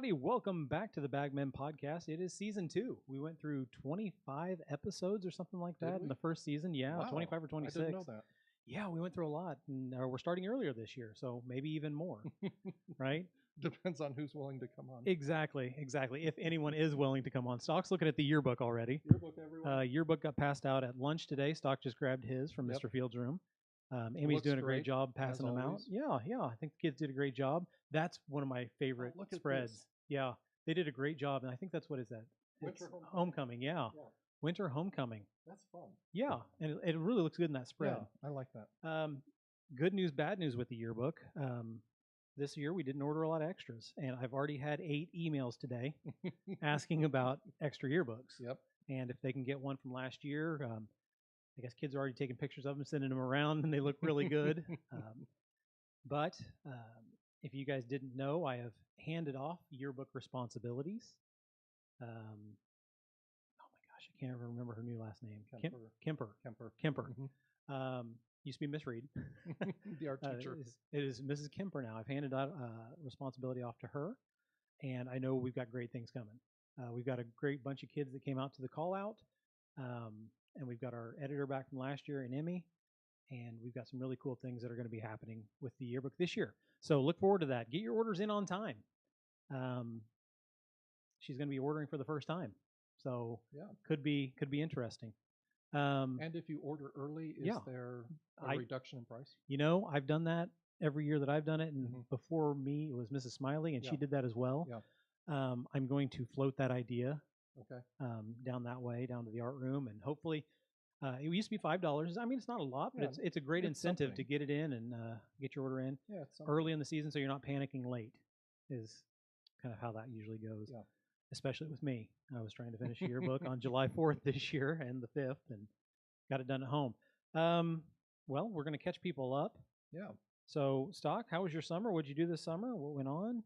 everybody. Welcome back to the Bagmen Podcast. It is season 2. We went through 25 episodes or something like that in the first season. Yeah, Wow. 25 or 26. I didn't know that. Yeah, we went through a lot. And we're starting earlier this year, so maybe even more, right? Depends on who's willing to come on. Exactly. If anyone is willing to come on. Stock's looking at the yearbook already. Yearbook, everyone. Yearbook got passed out at lunch today. Stock just grabbed his from Mr. Fields' room. Emmy's doing a great job passing them out. Yeah. I think the kids did a great job. That's one of my favorite spreads. Yeah, they did a great job, and I think that's what is that? Winter homecoming. Yeah. Winter homecoming. That's fun. Yeah, and it really looks good in that spread. Yeah, I like that. Good news, bad news with the yearbook. This year we didn't order a lot of extras, and I've already had 8 emails today asking about extra yearbooks. Yep. And if they can get one from last year, I guess kids are already taking pictures of them, sending them around, and they look really good. But if you guys didn't know, I have handed off yearbook responsibilities. Oh my gosh, I can't remember her new last name. Kemper. Mm-hmm. Used to be Miss Reed. The art teacher. It is Mrs. Kemper now. I've handed out responsibility off to her, and I know we've got great things coming. We've got a great bunch of kids that came out to the call out. And we've got our editor back from last year in Emmy, and we've got some really cool things that are going to be happening with the yearbook this year. So look forward to that. Get your orders in on time. She's going to be ordering for the first time, so could be interesting. And if you order early, is there a reduction in price? You know, I've done that every year that I've done it, and before me it was Mrs. Smiley, and she did that as well. Yeah. I'm going to float that idea. Okay. Down that way, down to the art room, and hopefully, it used to be $5. I mean, it's not a lot, but it's a great incentive to get it in and get your order in early in the season, so you're not panicking late. Is kind of how that usually goes. Yeah. Especially with me, I was trying to finish a yearbook on July 4th this year and the 5th, and got it done at home. Well, we're going to catch people up. Yeah. So, Stock, how was your summer? What'd you do this summer? What went on?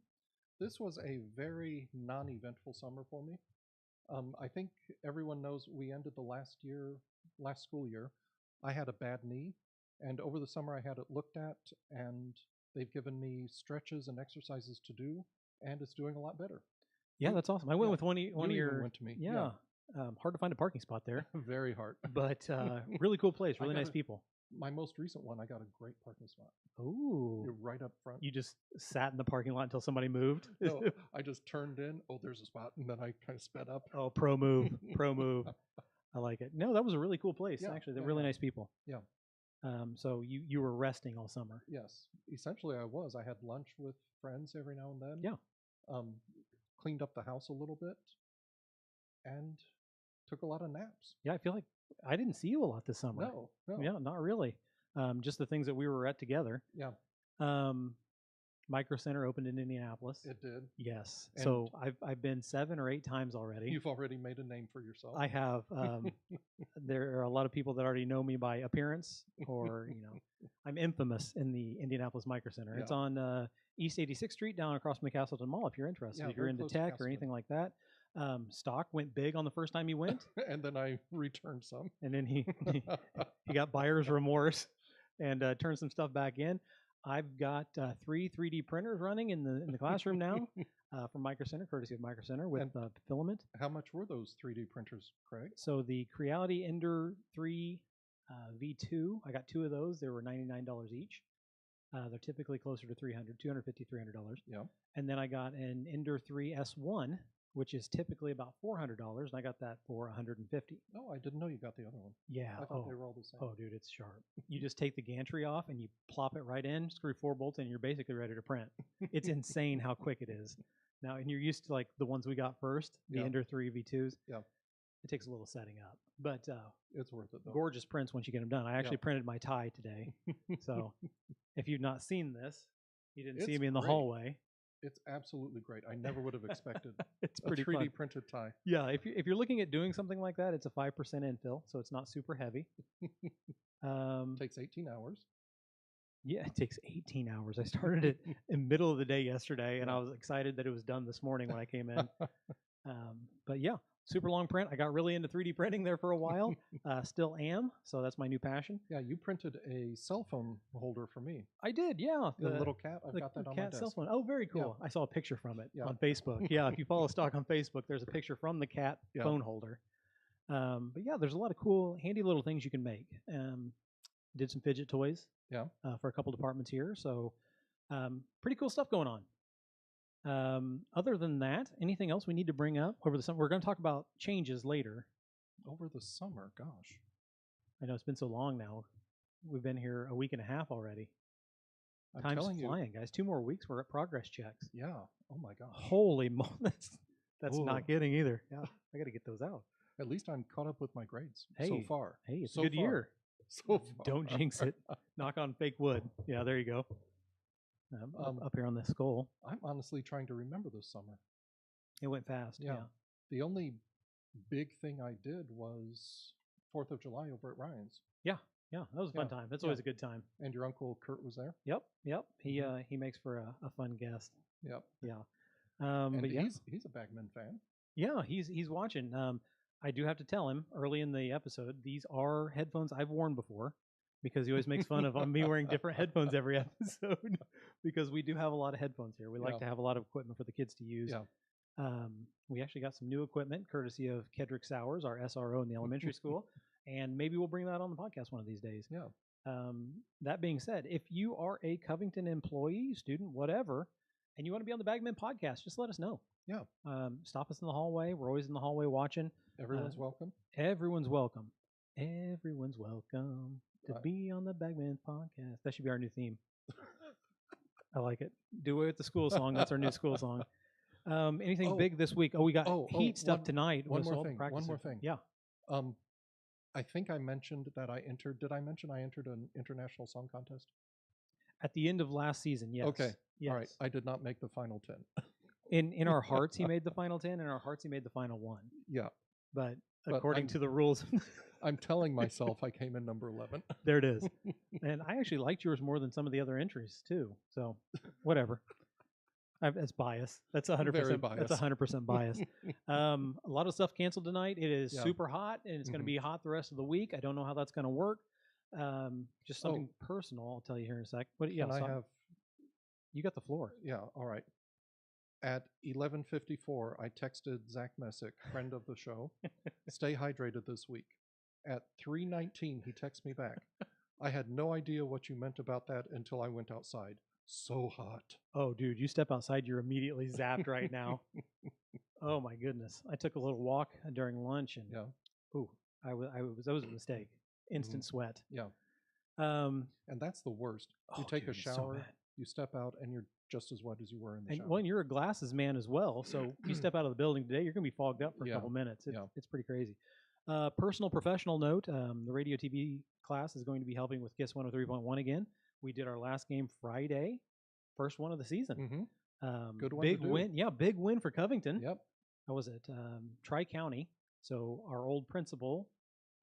This was a very non-eventful summer for me. I think everyone knows we ended the last school year. I had a bad knee, and over the summer I had it looked at, and they've given me stretches and exercises to do, and it's doing a lot better. Yeah, that's awesome. I went with one of your. Went to me. Yeah. Hard to find a parking spot there. Very hard. But really cool place, really nice people. My most recent one, I got a great parking spot. Ooh. You're right up front. You just sat in the parking lot until somebody moved? No, I just turned in. Oh, there's a spot. And then I kind of sped up. Oh, pro move. I like it. No, that was a really cool place. Actually, they're really nice people. Yeah. So you were resting all summer? Yes. Essentially, I was. I had lunch with friends every now and then. Yeah. Cleaned up the house a little bit. And took a lot of naps. Yeah, I feel like I didn't see you a lot this summer. No. Yeah, not really. Just the things that we were at together. Yeah. Micro Center opened in Indianapolis. It did. Yes. And so I've been 7 or 8 times already. You've already made a name for yourself. I have. There are a lot of people that already know me by appearance, or I'm infamous in the Indianapolis Micro Center. Yeah. It's on East 86th Street, down across from the Castleton Mall. If you're interested, if you're into tech or anything like that. Stock went big on the first time he went, and then I returned some, and then he got buyer's remorse and turned some stuff back in. I've got 3 3D printers running in the classroom now from Micro Center, courtesy of Micro Center, with filament. How much were those 3D printers, Craig? So the Creality Ender 3 V2, I got 2 of those. They were $99 each. They're typically closer to $350, $300. Yeah. And then I got an Ender 3 S1, which is typically about $400, and I got that for $150. Oh, I didn't know you got the other one. Yeah. I thought they were all the same. Oh, dude, it's sharp. You just take the gantry off and you plop it right in, screw 4 bolts in, and you're basically ready to print. It's insane how quick it is. Now, and you're used to like the ones we got first, the Ender 3 V2s. Yeah. It takes a little setting up, but it's worth it though. Gorgeous prints once you get them done. I actually printed my tie today. So if you've not seen this, you didn't see me in the hallway. It's absolutely great. I never would have expected it's pretty a 3D fun. Printed tie. Yeah, if you're looking at doing something like that, it's a 5% infill, so it's not super heavy. Takes 18 hours. Yeah, it takes 18 hours. I started it in the middle of the day yesterday, and I was excited that it was done this morning when I came in. But yeah, super long print. I got really into 3D printing there for a while. Still am. So that's my new passion. Yeah, you printed a cell phone holder for me. I did, yeah. The little cat. I've got that on my desk. Cell phone. Oh, very cool. Yeah. I saw a picture from it on Facebook. Yeah, if you follow Stock on Facebook, there's a picture from the cat phone holder. But yeah, there's a lot of cool, handy little things you can make. Did some fidget toys. Yeah. For a couple departments here. So pretty cool stuff going on. Other than that, anything else we need to bring up over the summer? We're going to talk about changes later. Over the summer, gosh. I know it's been so long now. We've been here a week and a half already. Time's flying, guys. 2 more weeks. We're at progress checks. Yeah. Oh my gosh. Holy moly. That's not kidding either. Yeah. I got to get those out. At least I'm caught up with my grades so far. Hey, it's a good year. So far. Don't jinx it. Knock on fake wood. Yeah, there you go. Up here on the skull. I'm honestly trying to remember this summer. It went fast. Yeah. The only big thing I did was 4th of July over at Ryan's. Yeah. Yeah. That was a fun time. That's always a good time. And your uncle Kurt was there? Yep. He makes for a fun guest. Yep. Yeah. And but he's a Bagman fan. Yeah, he's watching. I do have to tell him early in the episode, these are headphones I've worn before, because he always makes fun of me wearing different headphones every episode, because we do have a lot of headphones here. We like to have a lot of equipment for the kids to use. Yeah. We actually got some new equipment courtesy of Kedrick Sowers, our SRO in the elementary school, and maybe we'll bring that on the podcast one of these days. Yeah. That being said, if you are a Covington employee, student, whatever, and you want to be on the Bagman podcast, just let us know. Yeah. Stop us in the hallway. We're always in the hallway watching. Everyone's welcome. Everyone's welcome. Everyone's welcome to be on the Bagman podcast. That should be our new theme. I like it. Do it with the school song. That's our new school song. Anything big this week? We got heat stuff tonight. One more thing. Yeah. I think I mentioned that I entered. Did I mention I entered an international song contest? At the end of last season, yes. Okay. Yes. All right. I did not make the final 10. In our hearts, he made the final 10. In our hearts, he made the final 1. Yeah. But according to the rules, I'm telling myself I came in number 11. There it is. And I actually liked yours more than some of the other entries too. So whatever. That's bias. That's 100%. That's 100% bias. A lot of stuff canceled tonight. It is super hot, and it's going to be hot the rest of the week. I don't know how that's going to work. Just something personal. I'll tell you here in a sec. But yeah, you got the floor. Yeah. All right. At 11:54, I texted Zach Messick, friend of the show, stay hydrated this week. At 3:19, he texts me back. I had no idea what you meant about that until I went outside. So hot. Oh, dude, you step outside, you're immediately zapped right now. Oh my goodness. I took a little walk during lunch, and that was a mistake. Instant sweat. Yeah. And that's the worst. You take a shower, you step out, and you're just as wet as you were in the shower. Well, you're a glasses man as well, so you step out of the building today, you're going to be fogged up for a couple minutes. It's pretty crazy. Personal professional note, the radio TV class is going to be helping with KISS 103.1 again. We did our last game Friday, first one of the season. Good one. Big win. Yeah, big win for Covington. Yep. I was at Tri-County, so our old principal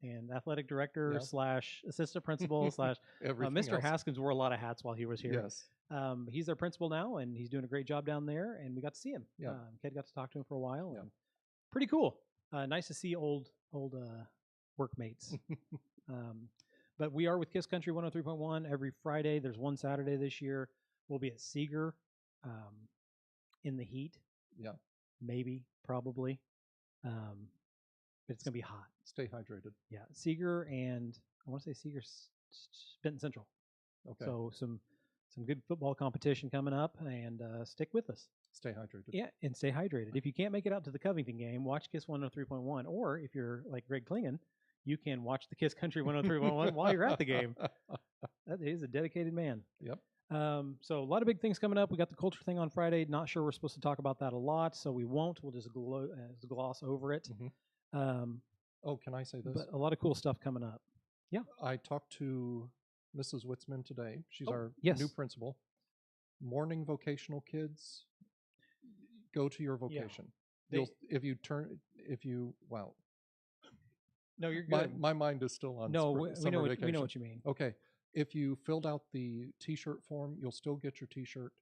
and athletic director / assistant principal / Mr. Haskins wore a lot of hats while he was here. Yes. He's their principal now, and he's doing a great job down there, and we got to see him. Yeah. Ked got to talk to him for a while. And pretty cool. Nice to see old workmates. But we are with KISS Country 103.1 every Friday. There's one Saturday this year. We'll be at Seeger in the heat. Yeah. Maybe, probably. But it's going to be hot. Stay hydrated. Yeah. Seeger and I want to say Seeger Benton Central. Okay. So some good football competition coming up, and stick with us. Stay hydrated. Yeah, and stay hydrated. If you can't make it out to the Covington game, watch KISS 103.1. Or if you're like Greg Klingon, you can watch the KISS Country 103.1 while you're at the game. That is a dedicated man. Yep. So a lot of big things coming up. We got the culture thing on Friday. Not sure we're supposed to talk about that a lot, so we won't. We'll just gloss over it. Can I say this? But a lot of cool stuff coming up. Yeah. I talked to Mrs. Witzman today. She's our new principal. Morning vocational kids, go to your vocation. No, you're good. My mind is still on summer vacation. We know what you mean. Okay. If you filled out the T-shirt form, you'll still get your T-shirt,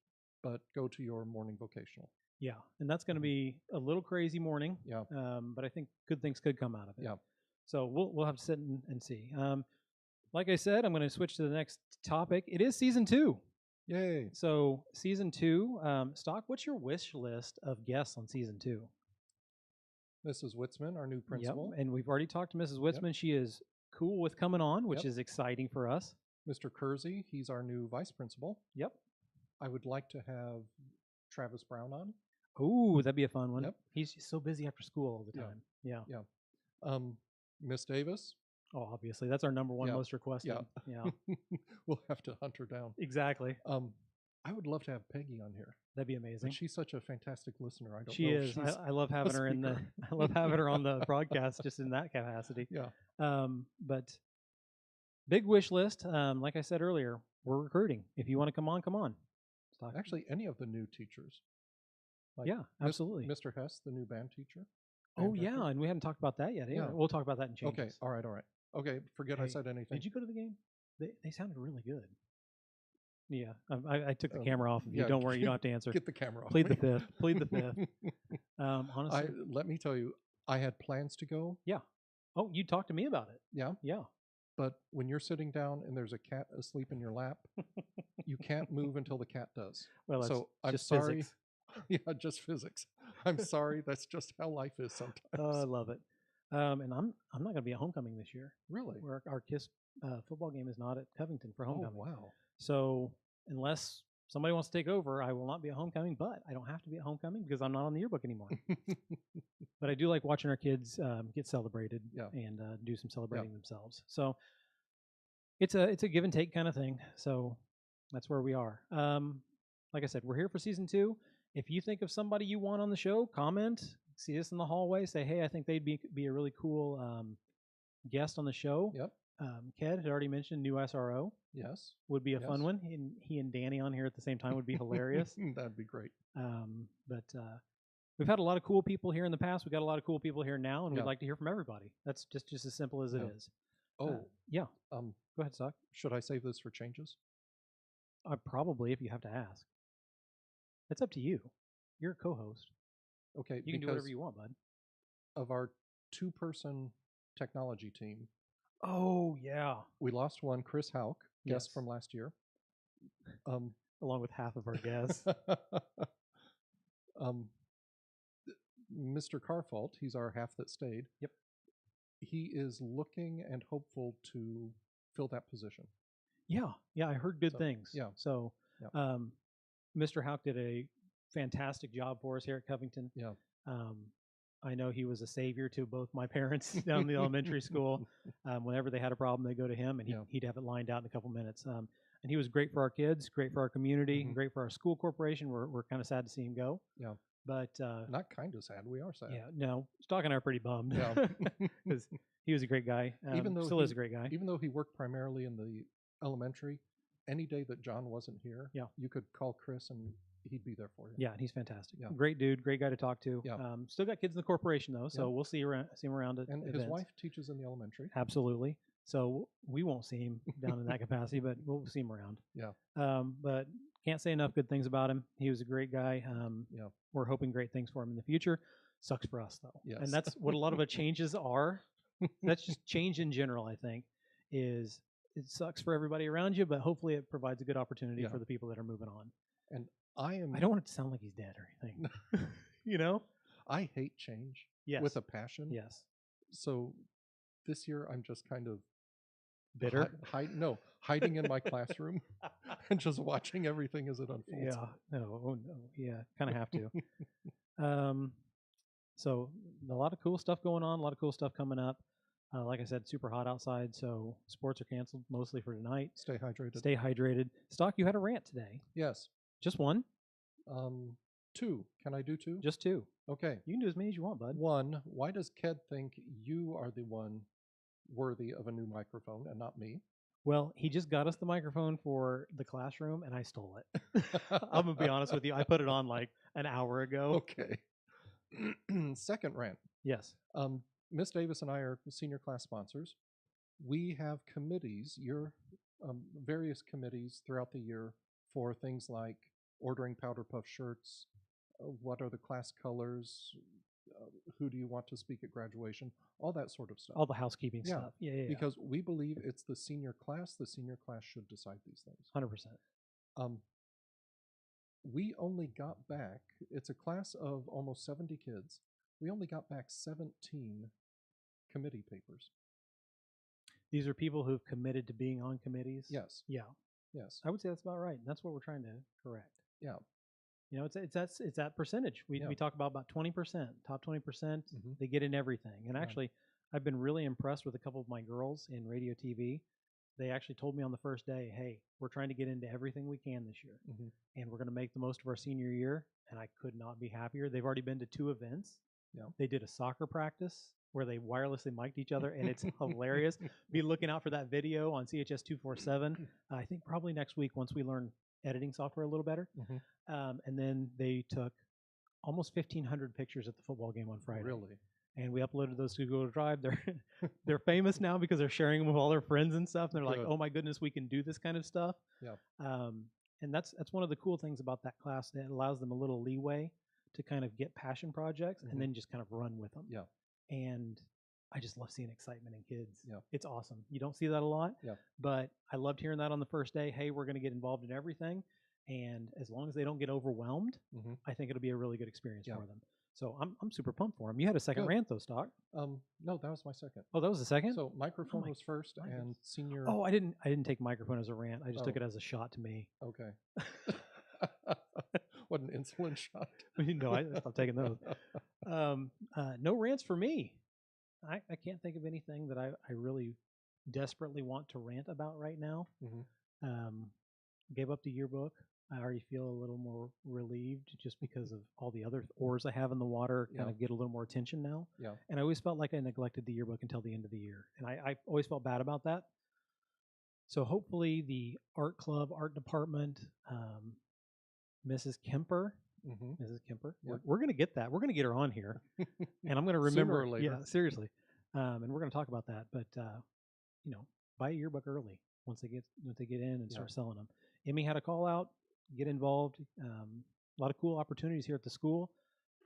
but go to your morning vocational. Yeah, and that's going to be a little crazy morning. Yeah. But I think good things could come out of it. Yeah. So we'll have to sit and see. Like I said, I'm going to switch to the next topic. It is season 2. Yay. So season 2, Stock, what's your wish list of guests on season 2? Mrs. Witzman, our new principal. Yep, and we've already talked to Mrs. Witzman. Yep. She is cool with coming on, which is exciting for us. Mr. Kersey, he's our new vice principal. Yep. I would like to have Travis Brown on. Oh, that'd be a fun one. Yep. He's so busy after school all the time. Yeah. Yeah. Miss Davis. Oh, obviously. That's our number one most requested. Yeah. We'll have to hunt her down. Exactly. I would love to have Peggy on here. That'd be amazing. But she's such a fantastic listener. I don't she know. She is. I love having her in the. I love having her on the broadcast just in that capacity. Yeah. But big wish list. Like I said earlier, we're recruiting. If you want to come on, come on. Actually, any of the new teachers. Like absolutely. Mr. Hess, the new band teacher. Oh yeah, and we haven't talked about that yet. Yeah. We'll talk about that in changes. Okay. All right. Okay. Forget I said anything. Did you go to the game? They sounded really good. Yeah, I took the camera off of you. Don't worry, you don't have to answer. Get the camera off. Plead the fifth. Plead the fifth. Honestly, let me tell you, I had plans to go. Yeah. Oh, you talked to me about it. Yeah. Yeah. But when you're sitting down and there's a cat asleep in your lap, you can't move until the cat does. Well, so I'm sorry. Physics. Yeah, just physics. I'm sorry. That's just how life is sometimes. Oh, I love it. And I'm not going to be at homecoming this year. Really? Our KISS football game is not at Covington for homecoming. Oh, wow. So unless somebody wants to take over, I will not be at homecoming. But I don't have to be at homecoming because I'm not on the yearbook anymore. But I do like watching our kids get celebrated and do some celebrating themselves. So it's a give and take kind of thing. So that's where we are. Like I said, we're here for season 2. If you think of somebody you want on the show, comment. See us in the hallway. Say, hey, I think they'd be a really cool guest on the show. Yep. Ked had already mentioned new SRO. Yes. Would be a fun one. He and Danny on here at the same time would be hilarious. That'd be great. But we've had a lot of cool people here in the past. We've got a lot of cool people here now, and we'd like to hear from everybody. That's just as simple as it is. Oh. Yeah. Go ahead, Stock. Should I save this for changes? Probably, if you have to ask. It's up to you. You're a co-host. Okay. You can do whatever you want, bud. Of our 2-person technology team. Oh, yeah. We lost one, Chris Hauk, guest from last year. Along with half of our guests. Mr. Carfault, he's our half that stayed. Yep. He is looking and hopeful to fill that position. Yeah. Yeah, I heard good things. Yeah. So Mr. Hauk did a fantastic job for us here at Covington. Yeah. I know he was a savior to both my parents down in the elementary school. Whenever they had a problem, they go to him, and he'd have it lined out in a couple minutes. And he was great for our kids, great for our community, great for our school corporation. We're kind of sad to see him go. Yeah. But not kind of sad. We are sad. Yeah. No, Stock and I are pretty bummed. Yeah. Because he was a great guy. Even though still is a great guy. Even though he worked primarily in the elementary, any day that John wasn't here, you could call Chris and he'd be there for you. Yeah, and he's fantastic. Yeah. Great dude, great guy to talk to. Yeah. Still got kids in the corporation though, so we'll see him around at And events. his wife teaches in the elementary. Absolutely. So we won't see him down in that capacity, but we'll see him around. Yeah. But can't say enough good things about him. He was a great guy. We're hoping great things for him in the future. Sucks for us though. Yes. And that's what a lot of the changes are. That's just change in general, I think, is it sucks for everybody around you, but hopefully it provides a good opportunity for the people that are moving on. And I don't want it to sound like he's dead or anything. You know? I hate change with a passion. Yes. So this year I'm just kind of bitter. Hiding in my classroom and just watching everything as it unfolds. Yeah. No. Yeah. Kind of have to. So a lot of cool stuff going on. A lot of cool stuff coming up. Like I said, super hot outside, so sports are canceled mostly for tonight. Stay hydrated. Stay hydrated. Stock, you had a rant today. Yes. Just one? 2. Can I do 2? Just 2. Okay. You can do as many as you want, bud. 1, why does Ked think you are the one worthy of a new microphone and not me? Well, he just got us the microphone for the classroom, and I stole it. I'm going to be honest with you. I put it on like an hour ago. Okay. Second rant. Yes. Miss Davis and I are senior class sponsors. We have committees, various committees throughout the year for things like ordering powder puff shirts, what are the class colors, who do you want to speak at graduation, all that sort of stuff. All the housekeeping Yeah, stuff. Yeah. Because we believe it's the senior class. The senior class should decide these things. 100%. We only got back, it's a class of almost 70 kids. We only got back 17 committee papers. These are people who've committed to being on committees? Yes. Yeah. Yes. I would say that's about right. That's what we're trying to correct. Yeah. You know, it's that percentage. We talk about 20%, top 20%, they get in everything. And actually, I've been really impressed with a couple of my girls in radio TV. They actually told me on the first day, hey, we're trying to get into everything we can this year. And we're going to make the most of our senior year. And I could not be happier. They've already been to 2 events. Yeah. They did a soccer practice where they wirelessly mic'd each other, and it's hilarious. Be looking out for that video on CHS 247. I think probably next week once we learn editing software a little better. And then they took almost 1,500 pictures at the football game on Friday. Really? And we uploaded those to Google Drive. They're famous now because they're sharing them with all their friends and stuff. And they're like, oh my goodness, we can do this kind of stuff. Yeah. And that's one of the cool things about that class. That allows them a little leeway to kind of get passion projects and then just kind of run with them. Yeah. And I just love seeing excitement in kids. Yeah. It's awesome. You don't see that a lot. Yeah. But I loved hearing that on the first day. Hey, we're going to get involved in everything. And as long as they don't get overwhelmed, I think it'll be a really good experience for them. So I'm super pumped for them. You had a second rant though, Stock. No, that was my second. Oh, that was the second? So microphone was first and senior. Oh, I didn't take microphone as a rant. I just took it as a shot to me. Okay. What an insulin shot. No, I stopped taking those. No rants for me. I can't think of anything that I really desperately want to rant about right now. Gave up the yearbook. I already feel a little more relieved just because of all the other oars I have in the water kind of get a little more attention now. Yeah. And I always felt like I neglected the yearbook until the end of the year. And I always felt bad about that. So hopefully the art club, art department, Mrs. Kemper, we're going to get that. We're going to get her on here. And I'm going to remember. Sooner or later. Yeah, seriously. And we're going to talk about that. But, buy a yearbook early once they get in and start selling them. Emmy had a call out. Get involved. A lot of cool opportunities here at the school.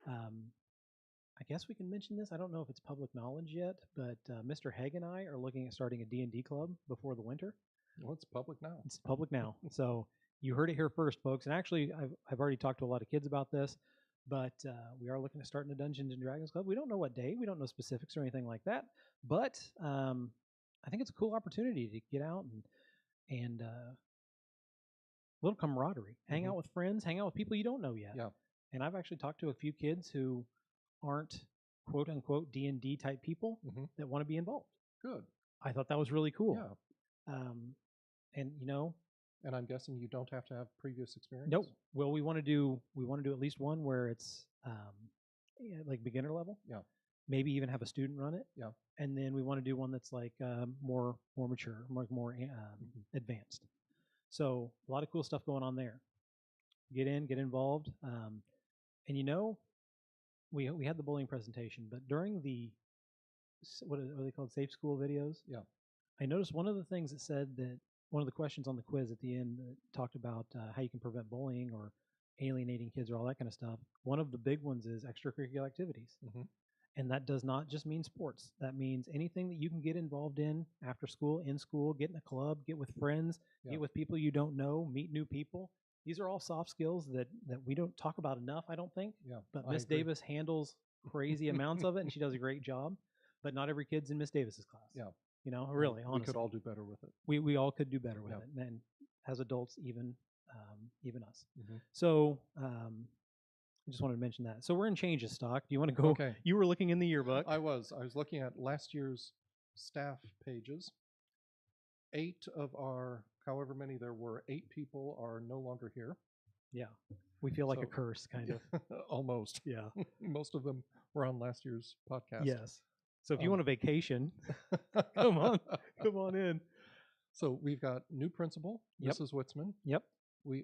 I guess we can mention this. I don't know if it's public knowledge yet, but Mr. Haig and I are looking at starting a D&D club before the winter. Well, it's public now. It's public now. So you heard it here first, folks. And actually, I've already talked to a lot of kids about this, but we are looking at starting a Dungeons and Dragons club. We don't know what day. We don't know specifics or anything like that. But I think it's a cool opportunity to get out and a little camaraderie, hang out with friends, hang out with people you don't know yet. Yeah. And I've actually talked to a few kids who aren't quote unquote D&D type people that want to be involved. Good. I thought that was really cool. Yeah. And I'm guessing you don't have to have previous experience. Nope. Well, we want to do at least one where it's like beginner level. Yeah. Maybe even have a student run it. Yeah. And then we want to do one that's like more mature, more advanced. So a lot of cool stuff going on there. Get involved. And we had the bullying presentation, but during the, what are they called, Safe School videos? Yeah. I noticed one of the things that said that one of the questions on the quiz at the end talked about how you can prevent bullying or alienating kids or all that kind of stuff. One of the big ones is extracurricular activities. And that does not just mean sports. That means anything that you can get involved in after school, in school, get in a club, get with friends, get with people you don't know, meet new people. These are all soft skills that we don't talk about enough, I don't think. Yeah, but Miss Davis handles crazy amounts of it, and she does a great job. But not every kid's in Miss Davis's class. Yeah. Really, honestly. We could all do better with it. We all could do better with it. And as adults, even us. So I just wanted to mention that. So we're in changes, Stock. Do you want to go? Okay. You were looking in the yearbook. I was looking at last year's staff pages. 8 of our, however many there were, 8 people are no longer here. Yeah. We feel like a curse, kind of. Almost. Yeah. Most of them were on last year's podcast. Yes. So if you want a vacation, come on in. So we've got new principal, Mrs. Witzman. Yep.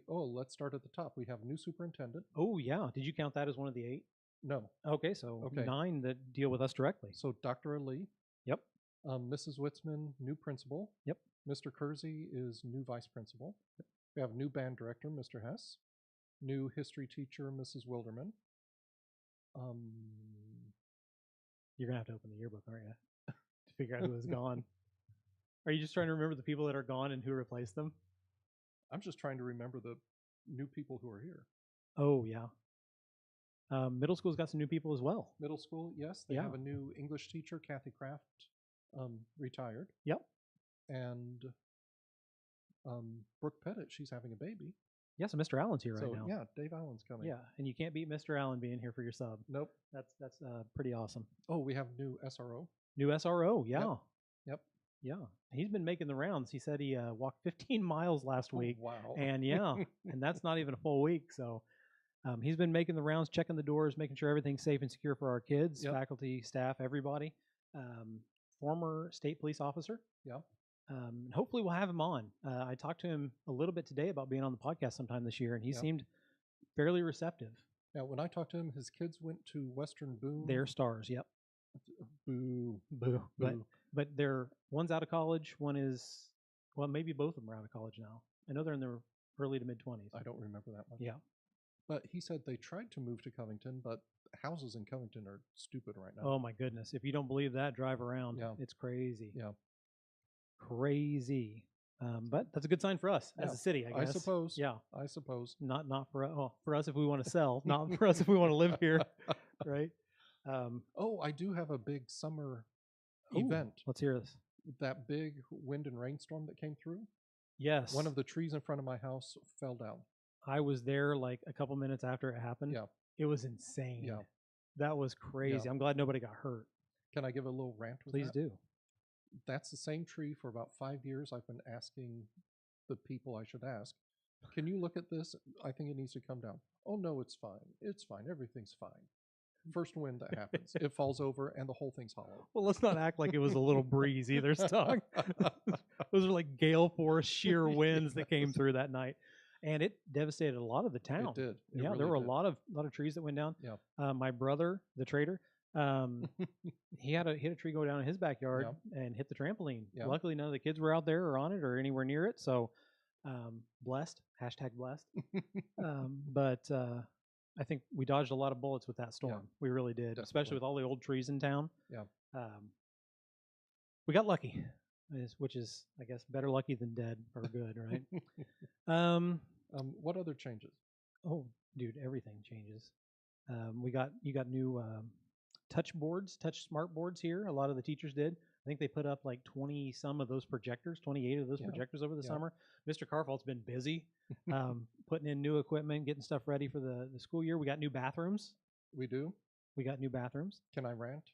Let's start at the top. We have new superintendent. Oh, yeah. Did you count that as one of the 8? No. Okay, so 9 that deal with us directly. So Dr. Ali. Yep. Mrs. Witzman, new principal. Yep. Mr. Kersey is new vice principal. Yep. We have new band director, Mr. Hess. new history teacher, Mrs. Wilderman. You're going to have to open the yearbook, aren't you? To figure out who is gone. Are you just trying to remember the people that are gone and who replaced them? I'm just trying to remember the new people who are here. Oh, yeah. Middle school's got some new people as well. Middle school, yes. They have a new English teacher, Kathy Kraft, retired. Yep. And Brooke Pettit, she's having a baby. Yeah, so Mr. Allen's here right now. Yeah, Dave Allen's coming. Yeah, and you can't beat Mr. Allen being here for your sub. Nope. That's pretty awesome. Oh, we have new SRO. New SRO, yeah. Yep. Yeah, he's been making the rounds. He said he walked 15 miles last week. Oh, wow. And yeah, and that's not even a full week. So he's been making the rounds, checking the doors, making sure everything's safe and secure for our kids, faculty, staff, everybody. Former state police officer. Yeah. Hopefully we'll have him on. I talked to him a little bit today about being on the podcast sometime this year, and he seemed fairly receptive. Yeah, when I talked to him, his kids went to Western Boone. They're stars, yep. Boo. Boo. But they're, one's out of college, one is, well, maybe both of them are out of college now. I know they're in their early to mid-20s. I don't remember that much. Yeah. But he said they tried to move to Covington, but houses in Covington are stupid right now. Oh, my goodness. If you don't believe that, drive around. Yeah. It's crazy. Yeah. Crazy. But that's a good sign for us as a city, I guess. I suppose. Yeah. I suppose. Not for us if we want to sell, not for us if we want to live here, right? I do have a big summer event. Let's hear this. That big wind and rainstorm that came through? Yes. One of the trees in front of my house fell down. I was there like a couple minutes after it happened. Yeah. It was insane. Yeah. That was crazy. Yeah. I'm glad nobody got hurt. Can I give a little rant with Please that? do. That's the same tree for about 5 years. I've been asking the people I should ask, can you look at this? I think it needs to come down. Oh, no, it's fine. It's fine. Everything's fine. First wind that happens, it falls over and the whole thing's hollow. Well, let's not act like it was a little breeze either, Stock. Those are like gale force, sheer winds that came through that night. And it devastated a lot of the town. It did. It really there were did. a lot of trees that went down. Yeah. My brother, the trader, he had a tree go down in his backyard and hit the trampoline. Yeah. Luckily, none of the kids were out there or on it or anywhere near it. So, blessed. #blessed. But I think we dodged a lot of bullets with that storm. Yeah. We really did, Definitely. especially with all the old trees in town. Yeah. We got lucky, which is, I guess, better lucky than dead or good, right? What other changes? Oh, dude, everything changes. You got new touch smart boards here. A lot of the teachers did. I think they put up like 20 some of those projectors, 28 of those projectors over the summer. Mr. Carfault's been busy putting in new equipment, getting stuff ready for the school year. We got new bathrooms. We do? We got new bathrooms. Can I rant?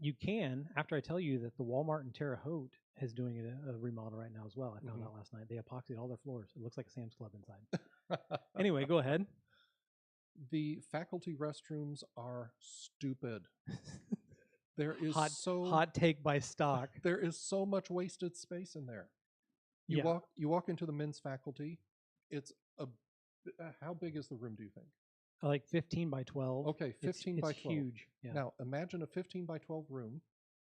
You can, after I tell you that the Walmart in Terre Haute is doing a remodel right now as well. I found out last night. They epoxied all their floors. It looks like a Sam's Club inside. Anyway, go ahead. The faculty restrooms are stupid. There is hot take by Stock. There is so much wasted space in there. You walk into the men's faculty. It's how big is the room, do you think? Like 15 by 12. Okay, 15 by 12. It's huge. Yeah. Now, imagine a 15 by 12 room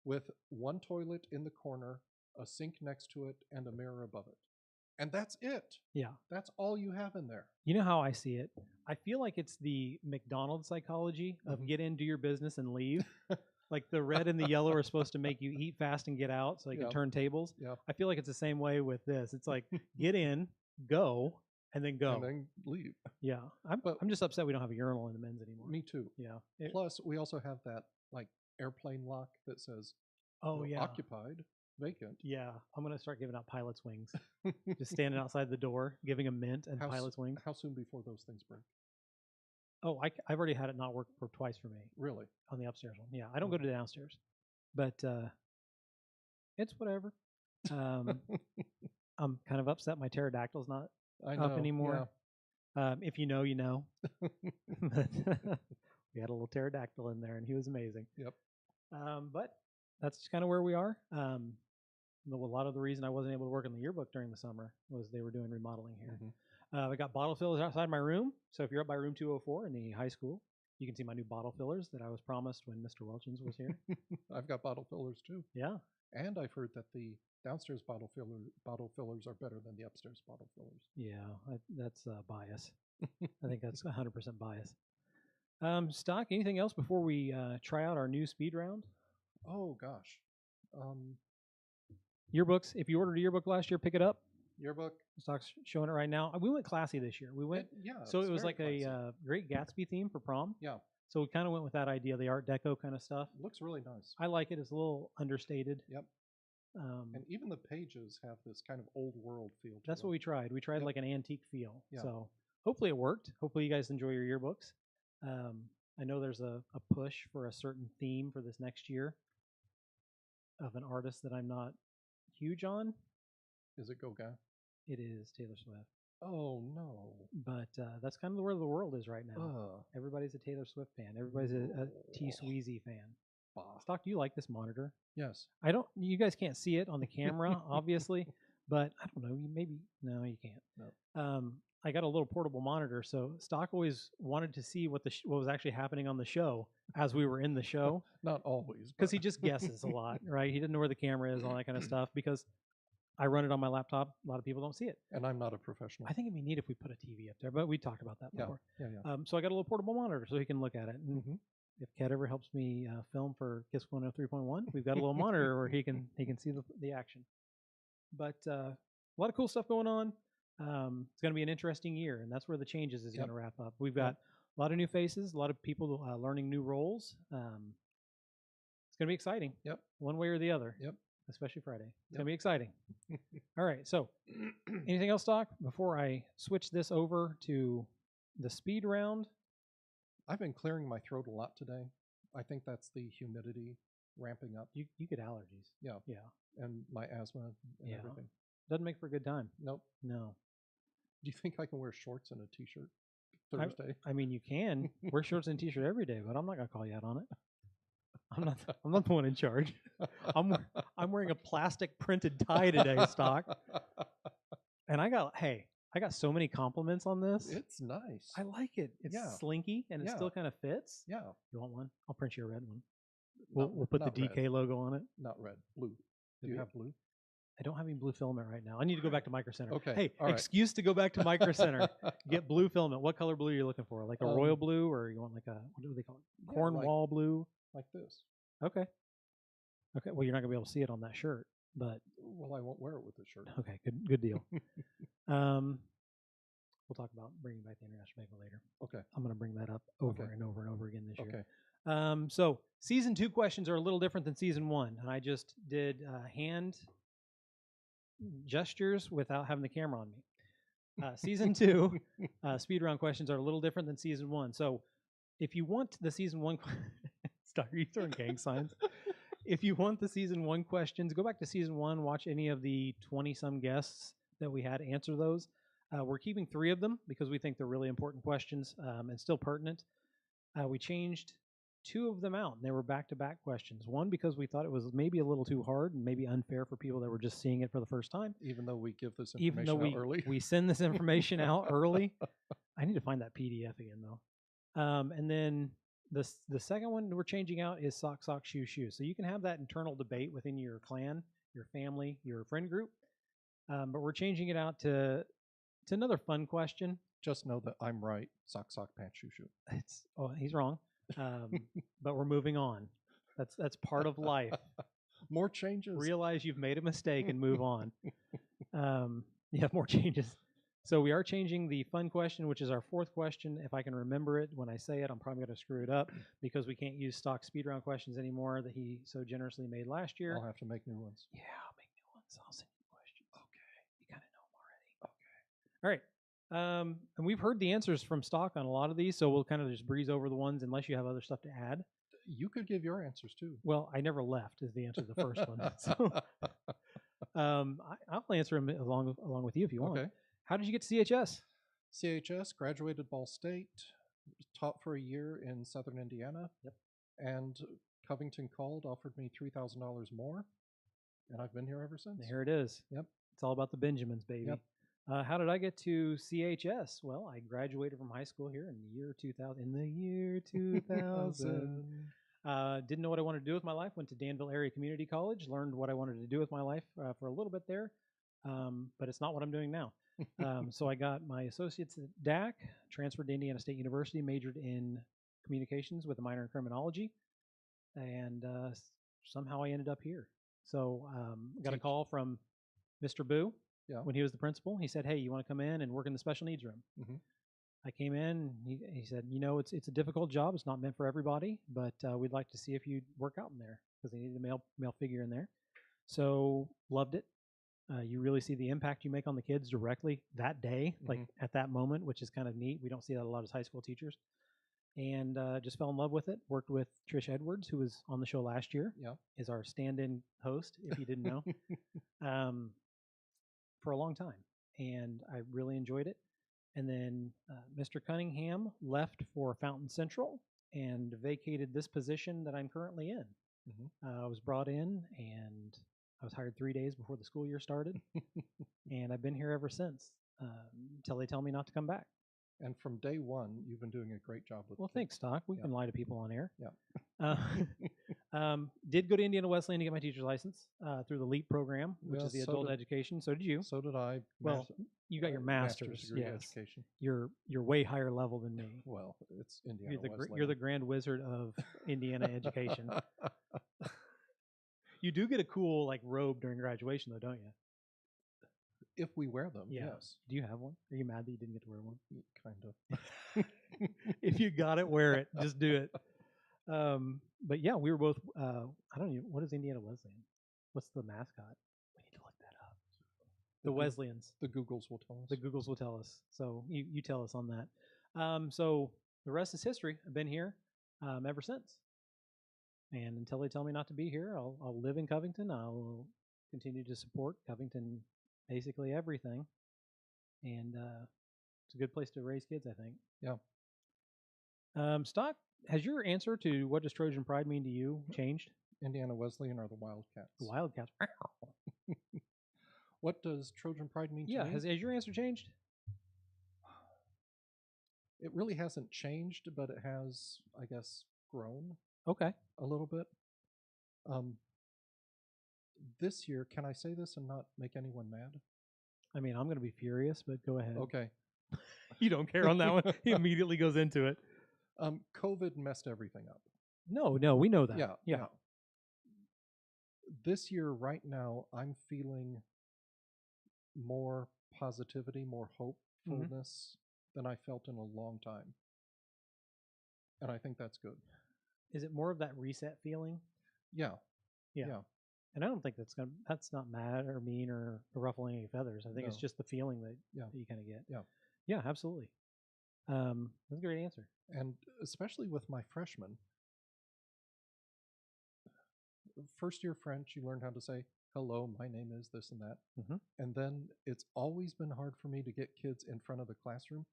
with one toilet in the corner, a sink next to it, and a mirror above it. And that's it. Yeah. That's all you have in there. You know how I see it? I feel like it's the McDonald's psychology of get in, do your business, and leave. Like the red and the yellow are supposed to make you eat fast and get out so you can turn tables. Yeah. I feel like it's the same way with this. It's like get in, go, and then go. And then leave. Yeah. I'm just upset we don't have a urinal in the men's anymore. Me too. Yeah. Plus, we also have that like airplane lock that says occupied, vacant. Yeah. I'm going to start giving out pilot's wings. Just standing outside the door, giving a mint and pilot's wings. How soon before those things break? Oh, I've already had it not work for twice for me. Really? On the upstairs one. Yeah. I don't go to downstairs. But it's whatever. I'm kind of upset my pterodactyl's not up anymore. Yeah. If you know, you know. But we had a little pterodactyl in there, and he was amazing. Yep. But that's just kind of where we are. A lot of the reason I wasn't able to work on the yearbook during the summer was they were doing remodeling here. I got bottle fillers outside my room. So if you're up by room 204 in the high school, you can see my new bottle fillers that I was promised when Mr. Welchins was here. I've got bottle fillers too. Yeah. And I've heard that the downstairs bottle fillers are better than the upstairs bottle fillers. Yeah, that's bias. I think that's 100% bias. Stock, anything else before we try out our new speed round? Oh, gosh. Yearbooks. If you ordered a yearbook last year, pick it up. Yearbook. Stock's showing it right now. We went classy this year. We went, so it was like classy. a Great Gatsby theme for prom. Yeah. So we kind of went with that idea, the Art Deco kind of stuff. Looks really nice. I like it. It's a little understated. Yep. And even the pages have this kind of old world feel to That's them. what we tried. We tried like an antique feel. Yeah. So hopefully it worked. Hopefully you guys enjoy your yearbooks. I know there's a push for a certain theme for this next year of an artist that I'm not huge on. Is it Gauguin? It is Taylor Swift. Oh, no. But that's kind of where the world is right now. Everybody's a Taylor Swift fan. Everybody's a T. Sweezy fan. Stock, do you like this monitor? Yes. I don't. You guys can't see it on the camera, obviously, but I don't know. No, you can't. No. I got a little portable monitor, so Stock always wanted to see what was actually happening on the show as we were in the show. Not always, because he just guesses a lot, right? He didn't know where the camera is, all that kind of stuff. Because I run it on my laptop, a lot of people don't see it. And I'm not a professional. I think it'd be neat if we put a TV up there, but we talked about that before. Yeah. So I got a little portable monitor so he can look at it. And if Kat ever helps me film for KISS 103.1, we've got a little monitor where he can see the action. But a lot of cool stuff going on. It's going to be an interesting year, and that's where the changes is going to wrap up. We've got a lot of new faces, a lot of people learning new roles. It's going to be exciting. Yep. One way or the other. Yep. Especially Friday. It's going to be exciting. All right. So anything else, Doc, before I switch this over to the speed round? I've been clearing my throat a lot today. I think that's the humidity ramping up. You get allergies. Yeah. Yeah. And my asthma and everything. Doesn't make for a good time. Nope. No. Do you think I can wear shorts and a t-shirt Thursday? I mean, you can wear shorts and t-shirt every day, but I'm not going to call you out on it. I'm not the one in charge. I'm wearing a plastic printed tie today, Stock. And I got so many compliments on this. It's nice. I like it. It's slinky and it still kind of fits. Yeah. You want one? I'll print you a red one. We'll put the DK logo on it. Not red, blue. Do you have blue? I don't have any blue filament right now. I need to go back to Micro Center. Okay. Hey, excuse to go back to Micro Center. Get blue filament. What color blue are you looking for? Like a royal blue, or you want like a, what do they call it? Cornwall blue? Like this. Okay. Okay. Well, you're not gonna be able to see it on that shirt, but. Well, I won't wear it with the shirt. Okay. Good deal. We'll talk about bringing back the international maker later. Okay. I'm gonna bring that up over and over and over again this year. Okay. So season 2 questions are a little different than season 1, and I just did hand gestures without having the camera on me. Season 2 speed round questions are a little different than season 1. So if you want the season 1, start you throwing gang signs. If you want the season 1 questions, go back to season 1, watch any of the 20-some guests that we had answer those. We're keeping 3 of them because we think they're really important questions and still pertinent. We changed 2 of them out, and they were back-to-back questions. One, because we thought it was maybe a little too hard and maybe unfair for people that were just seeing it for the first time. Even though we give this information out early. We send this information out early. I need to find that PDF again, though. And then the second one we're changing out is sock, sock, shoe, shoe. So you can have that internal debate within your clan, your family, your friend group. But we're changing it out to another fun question. Just know that I'm right. Sock, sock, pants, shoe, shoe. He's wrong. But we're moving on. That's part of life. More changes. Realize you've made a mistake and move on. More changes. So we are changing the fun question, which is our 4th question. If I can remember it when I say it, I'm probably going to screw it up because we can't use stock speed round questions anymore that he so generously made last year. I'll have to make new ones. Yeah, I'll make new ones. I'll send you questions. Okay. You kind of know them already. Okay. All right. And we've heard the answers from stock on a lot of these, so we'll kind of just breeze over the ones unless you have other stuff to add. You could give your answers too. Well, I never left is the answer to the first one. So I'll answer them along with you if you want. Okay. How did you get to CHS? CHS, graduated Ball State, taught for a year in Southern Indiana. Yep. And Covington called, offered me $3,000 more, and I've been here ever since. Here it is. Yep. It's all about the Benjamins, baby. Yep. How did I get to CHS? Well, I graduated from high school here in the year 2000. In the year 2000. Didn't know what I wanted to do with my life. Went to Danville Area Community College, learned what I wanted to do with my life for a little bit there, but it's not what I'm doing now. So I got my associates at DAC, transferred to Indiana State University, majored in communications with a minor in criminology, and somehow I ended up here. So got a call from Mr. Boo when he was the principal. He said, "Hey, you want to come in and work in the special needs room?" Mm-hmm. I came in. He said, "You know, it's a difficult job. It's not meant for everybody, but we'd like to see if you'd work out in there because they needed a male figure in there." So loved it. You really see the impact you make on the kids directly that day, like at that moment, which is kind of neat. We don't see that a lot as high school teachers. And just fell in love with it. Worked with Trish Edwards, who was on the show last year. Yeah, is our stand-in host, if you didn't know, for a long time, and I really enjoyed it. And then Mr. Cunningham left for Fountain Central and vacated this position that I'm currently in. I was brought in, and I was hired 3 days before the school year started, and I've been here ever since until they tell me not to come back. And from day one, you've been doing a great job with. Well, thanks, Doc. We can lie to people on air. Yeah. Did go to Indiana Wesleyan to get my teacher's license through the LEAP program, which is the adult education. So did you? So did I. Well, you got your master's degree education. You're way higher level than me. Well, it's Indiana Wesleyan. You're the grand wizard of Indiana education. You do get a cool like robe during graduation, though, don't you? If we wear them, yes. Do you have one? Are you mad that you didn't get to wear one? Kind of. If you got it, wear it. Just do it. But yeah, we were both. I don't know. What is Indiana Wesleyan? What's the mascot? We need to look that up. The Wesleyans. The Googles will tell us. The Googles will tell us. So you tell us on that. So the rest is history. I've been here ever since. And until they tell me not to be here, I'll live in Covington. I'll continue to support Covington. Basically everything, and it's a good place to raise kids, I think. Yeah. Stock, has your answer to what does Trojan Pride mean to you changed? Indiana Wesleyan or the Wildcats? The Wildcats. What does Trojan Pride mean to me? Yeah, has your answer changed? It really hasn't changed, but it has, I guess, grown. Okay. A little bit. This year, can I say this and not make anyone mad? I mean, I'm going to be furious, but go ahead. Okay. You don't care on that one. He immediately goes into it. COVID messed everything up. No, we know that. Yeah. This year, right now, I'm feeling more positivity, more hopefulness than I felt in a long time. And I think that's good. Is it more of that reset feeling? Yeah. And I don't think that's not mad or mean or ruffling any feathers. I think it's just the feeling that you kind of get. Yeah, absolutely. That's a great answer. And especially with my freshmen, first year French, you learned how to say, hello, my name is this and that. And then it's always been hard for me to get kids in front of the classroom.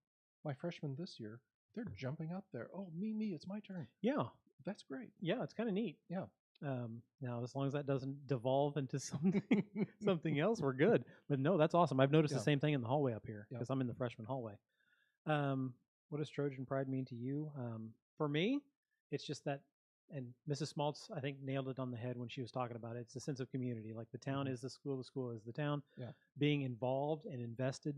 My freshmen this year, they're jumping up there. Oh, me, it's my turn. Yeah. That's great. Yeah, it's kind of neat. Yeah. Now, as long as that doesn't devolve into something else, we're good. But no, that's awesome. I've noticed the same thing in the hallway up here because I'm in the freshman hallway. What does Trojan Pride mean to you? For me, it's just that, and Mrs. Smaltz, I think, nailed it on the head when she was talking about it. It's a sense of community. Like the town is the school is the town. Yeah. Being involved and invested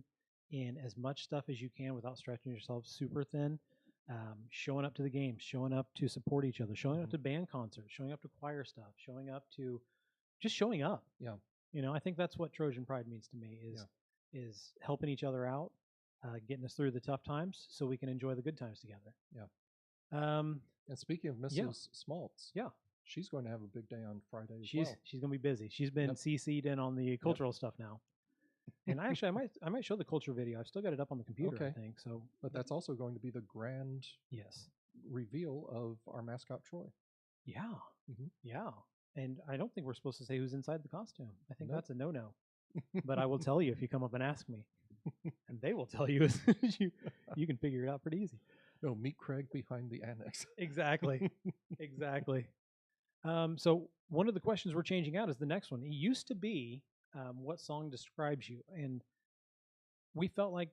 in as much stuff as you can without stretching yourself super thin. Showing up to the games, showing up to support each other, showing up to band concerts, showing up to choir stuff, showing up to just showing up. Yeah. You know, I think that's what Trojan Pride means to me is helping each other out, getting us through the tough times so we can enjoy the good times together. Yeah. And speaking of Mrs. Smaltz, she's going to have a big day on Friday as well. She's going to be busy. She's been CC'd in on the cultural stuff now. And actually, I might show the culture video. I've still got it up on the computer, I think. So, but that's also going to be the grand reveal of our mascot Troy. Yeah, yeah. And I don't think we're supposed to say who's inside the costume. I think that's a no-no. But I will tell you if you come up and ask me, and they will tell you as soon as you can figure it out pretty easy. No, meet Craig behind the annex. Exactly, exactly. So one of the questions we're changing out is the next one. It used to be. What song describes you? And we felt like,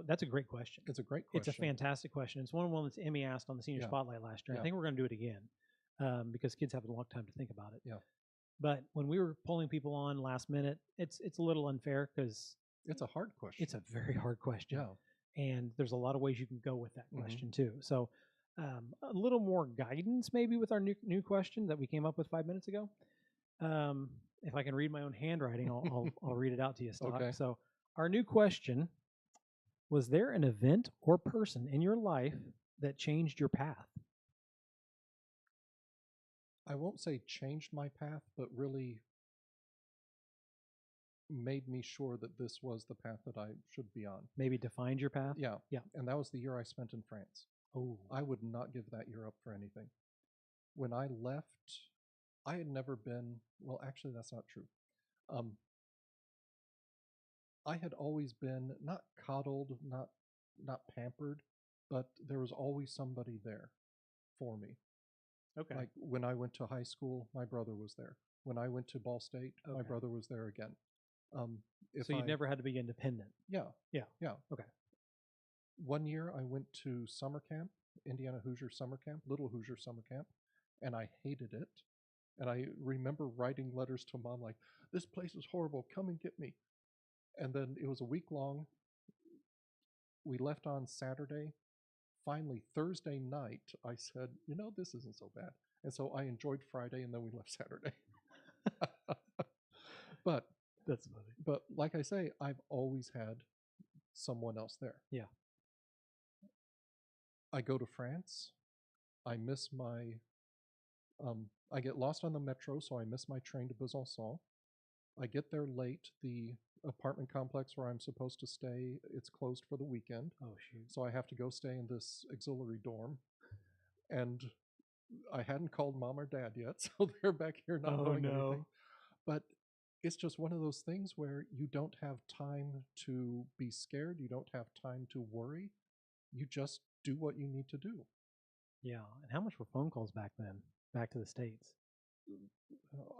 that's a great question. It's a great question. It's a fantastic question. It's one that Emmy asked on the Senior Spotlight last year. I think we're going to do it again. because kids have a long time to think about it. Yeah. But when we were pulling people on last minute, it's a little unfair because it's a hard question. It's a very hard question. Yeah. And there's a lot of ways you can go with that question too. So a little more guidance maybe with our new question that we came up with 5 minutes ago. If I can read my own handwriting, I'll read it out to you, Stock. Okay. So our new question: was there an event or person in your life that changed your path? I won't say changed my path, but really made me sure that this was the path that I should be on. Maybe defined your path? Yeah. Yeah. And that was the year I spent in France. Oh. I would not give that year up for anything. When I left, I had never been, well, actually, that's not true. I had always been not coddled, not pampered, but there was always somebody there for me. Okay. Like when I went to high school, my brother was there. When I went to Ball State, my brother was there again. So you never had to be independent? Yeah. Yeah. Yeah. Okay. One year I went to summer camp, Indiana Hoosier summer camp, Little Hoosier summer camp, and I hated it. And I remember writing letters to Mom like, this place is horrible, come and get me. And then it was a week long. We left on Saturday. Finally, Thursday night, I said, this isn't so bad. And so I enjoyed Friday, and then we left Saturday. But that's funny. But like I say, I've always had someone else there. Yeah. I go to France. I miss my, I get lost on the metro, so I miss my train to Besançon. I get there late. The apartment complex where I'm supposed to stay, it's closed for the weekend. Oh, shoot. So I have to go stay in this auxiliary dorm. And I hadn't called Mom or Dad yet, so they're back here not knowing anything. But it's just one of those things where you don't have time to be scared. You don't have time to worry. You just do what you need to do. Yeah. And how much were phone calls back then, back to the States?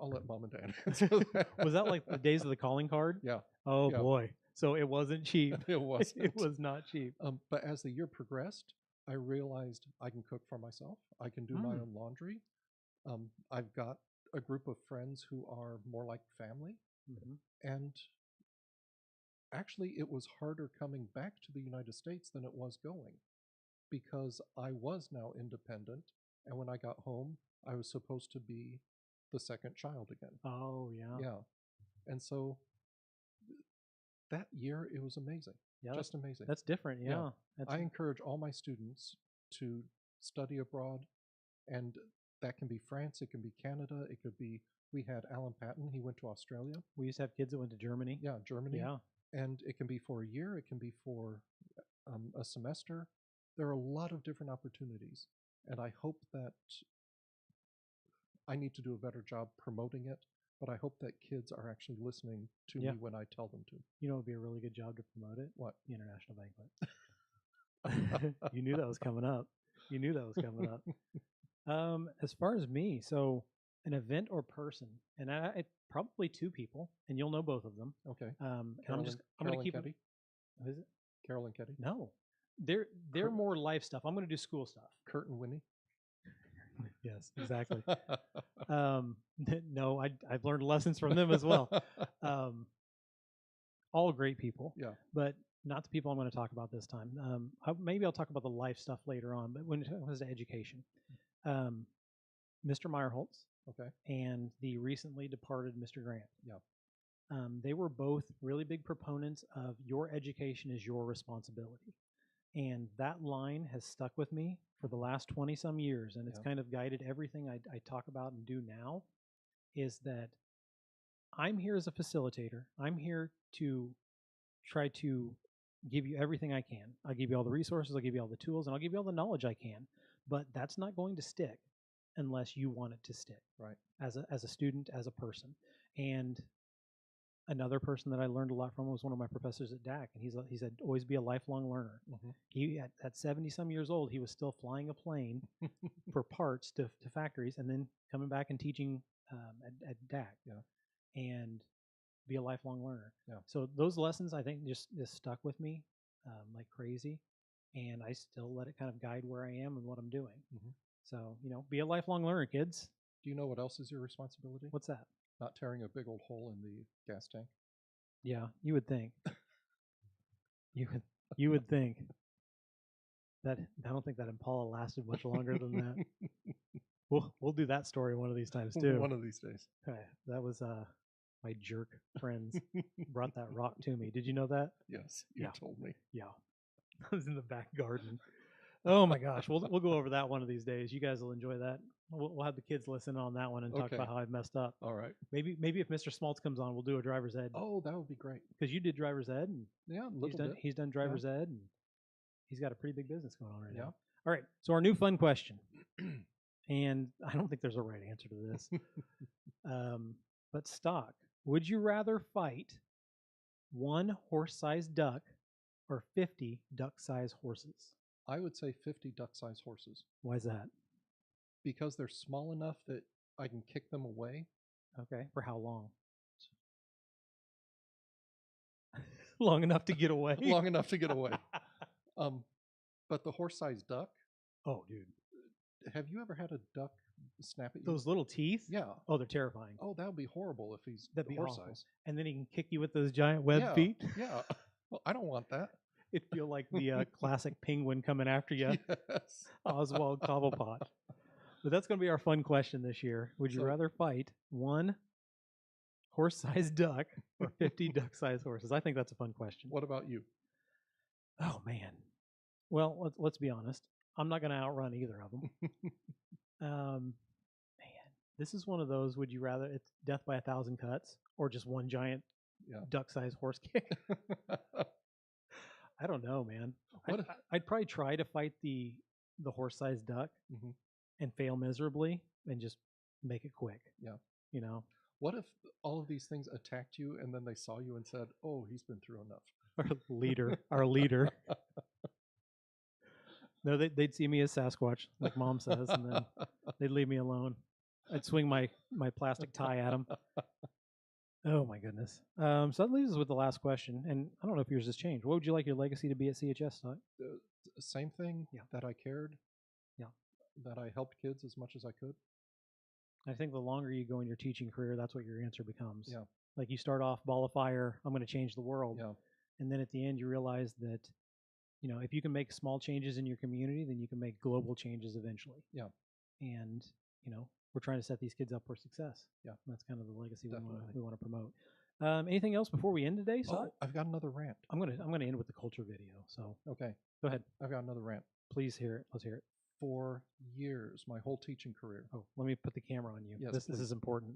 I'll let Mom and Dad answer that. Was that like the days of the calling card? Yeah. Oh, yeah. Boy. So it wasn't cheap. It wasn't. It was not cheap. But as the year progressed, I realized I can cook for myself. I can do my own laundry. I've got a group of friends who are more like family. And actually, it was harder coming back to the United States than it was going, because I was now independent. And when I got home, I was supposed to be the second child again. Oh, yeah. Yeah. And so that year, it was amazing. Yeah, just amazing. That's different. Yeah. I encourage all my students to study abroad, and that can be France, it can be Canada, it could be, we had Alan Patton, he went to Australia. We used to have kids that went to Germany. Yeah, Germany. Yeah. And it can be for a year, it can be for a semester. There are a lot of different opportunities, and I hope that I need to do a better job promoting it, but I hope that kids are actually listening to me when I tell them to. You know, it would be a really good job to promote it. What? The International Banquet. You knew that was coming up. You knew that was coming up. As far as me, so an event or person, and I probably two people, and you'll know both of them. Okay. And I'm going to keep it. What is it? Carol and Ketty? No, they're more life stuff. I'm going to do school stuff. Kurt and Winnie? Yes, exactly. No, I've learned lessons from them as well. All great people. Yeah. But not the people I'm going to talk about this time. Maybe I'll talk about the life stuff later on, but when it comes to education, Mr. Meyerholtz, okay, and the recently departed Mr. Grant. Yeah. They were both really big proponents of your education is your responsibility. And that line has stuck with me for the last 20-some years, and it's kind of guided everything I talk about and do now, is that I'm here as a facilitator. I'm here to try to give you everything I can. I'll give you all the resources, I'll give you all the tools, and I'll give you all the knowledge I can. But that's not going to stick unless you want it to stick. Right. As a student, as a person. And another person that I learned a lot from was one of my professors at DAC, and he said, always be a lifelong learner. He at 70-some years old, he was still flying a plane for parts to factories, and then coming back and teaching at DAC. Yeah. And be a lifelong learner. Yeah. So those lessons, I think, just stuck with me like crazy, and I still let it kind of guide where I am and what I'm doing. So, be a lifelong learner, kids. Do you know what else is your responsibility? What's that? Not tearing a big old hole in the gas tank. Yeah, you would think. You would think that. I don't think that Impala lasted much longer than that. We'll do that story one of these times too. One of these days. Okay, that was my jerk friends brought that rock to me. Did you know that? Yes, you told me. Yeah, I was in the back garden. Oh my gosh, we'll go over that one of these days. You guys will enjoy that. We'll have the kids listen on that one and talk about how I messed up. All right. Maybe if Mr. Smaltz comes on, we'll do a driver's ed. Oh, that would be great. Because you did driver's ed, and yeah, he's done driver's ed, and he's got a pretty big business going on right now. Yeah. All right. So our new fun question, and I don't think there's a right answer to this. But Stock, would you rather fight one horse-sized duck or 50 duck-sized horses? I would say 50 duck-sized horses. Why is that? Because they're small enough that I can kick them away. Okay. For how long? Long enough to get away. Long enough to get away. But the horse-sized duck. Oh, dude. Have you ever had a duck snap at you? Those little teeth? Yeah. Oh, they're terrifying. Oh, that would be horrible if he's horse-sized. And then he can kick you with those giant web feet? Yeah. Well, I don't want that. It'd feel like the classic penguin coming after you. Yes. Oswald Cobblepot. But that's going to be our fun question this year. Would you rather fight one horse-sized duck or 50 duck-sized horses? I think that's a fun question. What about you? Oh, man. Well, let's be honest. I'm not going to outrun either of them. Man, this is one of those, would you rather it's death by 1,000 cuts or just one giant duck-sized horse kick? I don't know, man. I'd probably try to fight the horse-sized duck and fail miserably and just make it quick. Yeah. What if all of these things attacked you and then they saw you and said, "Oh, he's been through enough." Our leader. No, they'd see me as Sasquatch, like Mom says, and then they'd leave me alone. I'd swing my plastic tie at them. Oh my goodness. So that leaves us with the last question, and I don't know if yours has changed. What would you like your legacy to be at CHS, Stock? Same thing. Yeah. That I cared. Yeah. That I helped kids as much as I could. I think the longer you go in your teaching career, that's what your answer becomes. Yeah. Like you start off ball of fire, I'm going to change the world. Yeah. And then at the end you realize that, if you can make small changes in your community, then you can make global changes eventually. Yeah. And, we're trying to set these kids up for success. Yeah. And that's kind of the legacy we want to promote. Anything else before we end today? Oh, I've got another rant. I'm gonna end with the culture video. So okay, go ahead. I've got another rant. Please hear it. Let's hear it. For years, my whole teaching career. Oh, let me put the camera on you. Yes, this is important.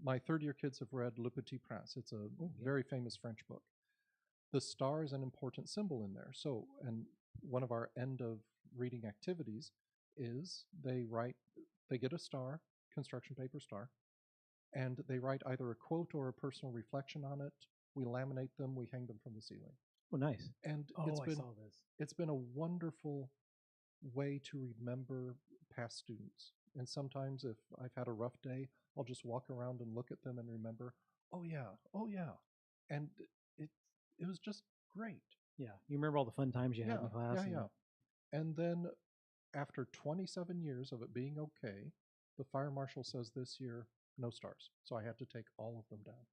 My third-year kids have read Le Petit Prince. It's a very famous French book. The star is an important symbol in there. So, and one of our end of reading activities is they get a star, construction paper star, and they write either a quote or a personal reflection on it. We laminate them, we hang them from the ceiling. Oh, nice. And I saw this. It's been a wonderful way to remember past students. And sometimes if I've had a rough day, I'll just walk around and look at them and remember, oh yeah. And it was just great. Yeah. You remember all the fun times you had in class. Yeah. And then after 27 years of it being okay, the fire marshal says this year, no stars. So I had to take all of them down.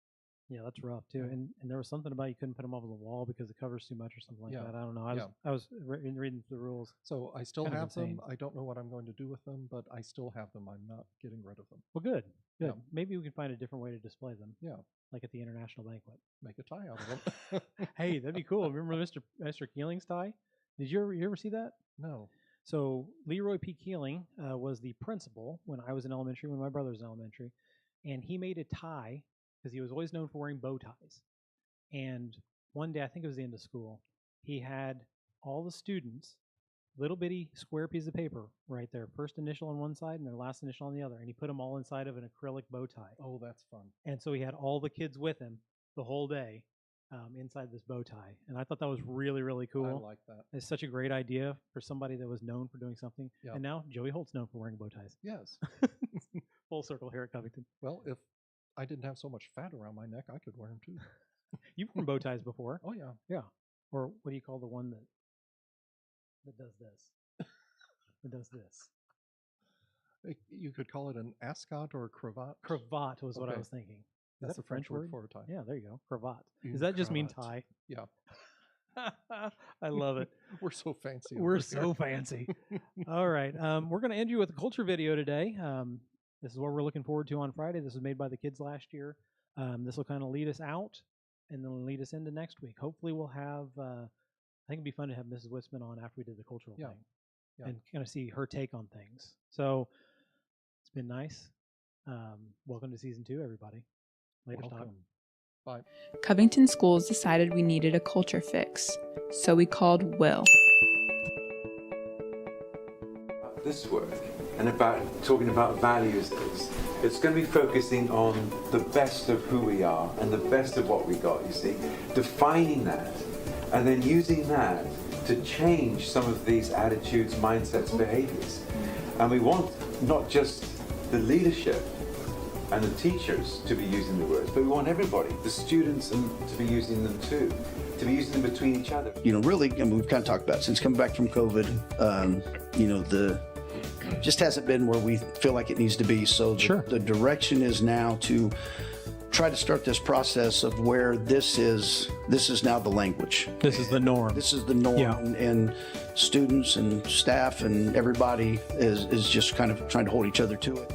Yeah, that's rough too. And there was something about you couldn't put them over the wall because it covers too much or something like that. I don't know. I was reading the rules. So I still have them. I don't know what I'm going to do with them, but I still have them. I'm not getting rid of them. Well, good. Yeah. Maybe we can find a different way to display them. Yeah. Like at the international banquet. Make a tie out of them. Hey, that'd be cool. Remember Mr. Keeling's tie? Did you ever see that? No. So Leroy P. Keeling was the principal when I was in elementary, when my brother was in elementary, and he made a tie because he was always known for wearing bow ties. And one day, I think it was the end of school, he had all the students, little bitty square piece of paper, right there, first initial on one side and their last initial on the other, and he put them all inside of an acrylic bow tie. Oh, that's fun. And so he had all the kids with him the whole day inside this bow tie. And I thought that was really, really cool. I like that. It's such a great idea for somebody that was known for doing something. Yeah. And now Joey Holt's known for wearing bow ties. Yes. Full circle here at Covington. Well, if I didn't have so much fat around my neck, I could wear them too. You've worn bow ties before. Oh, yeah. Yeah. Or what do you call the one that does this? It does this. You could call it an ascot or a cravat. Cravat was what I Okay. was thinking. Is That's that a French word for a tie. Yeah, there you go. Cravat. Une Does that just mean cravate. tie? Yeah. I love it. We're so fancy. We're over so here. fancy. All right. We're going to end you with a culture video today. This is what we're looking forward to on Friday. This was made by the kids last year. This will kind of lead us out and then lead us into next week. Hopefully we'll have, I think it'd be fun to have Mrs. Witzman on after we did the cultural thing and kind of see her take on things. So it's been nice. Welcome to season 2, everybody. Later, Todd. Bye. Covington Schools decided we needed a culture fix, so we called Will. This work and about talking about values, it's going to be focusing on the best of who we are and the best of what we got, you see, defining that and then using that to change some of these attitudes, mindsets, behaviors. And we want not just the leadership and the teachers to be using the words, but we want everybody, the students, to be using them too, to be using them between each other. You know, really, I mean, we've kind of talked about it, since coming back from COVID, you know, just hasn't been where we feel like it needs to be. So the direction is now to try to start this process of where this is now the language. This is the norm. This is the norm. Yeah. And students and staff and everybody is just kind of trying to hold each other to it.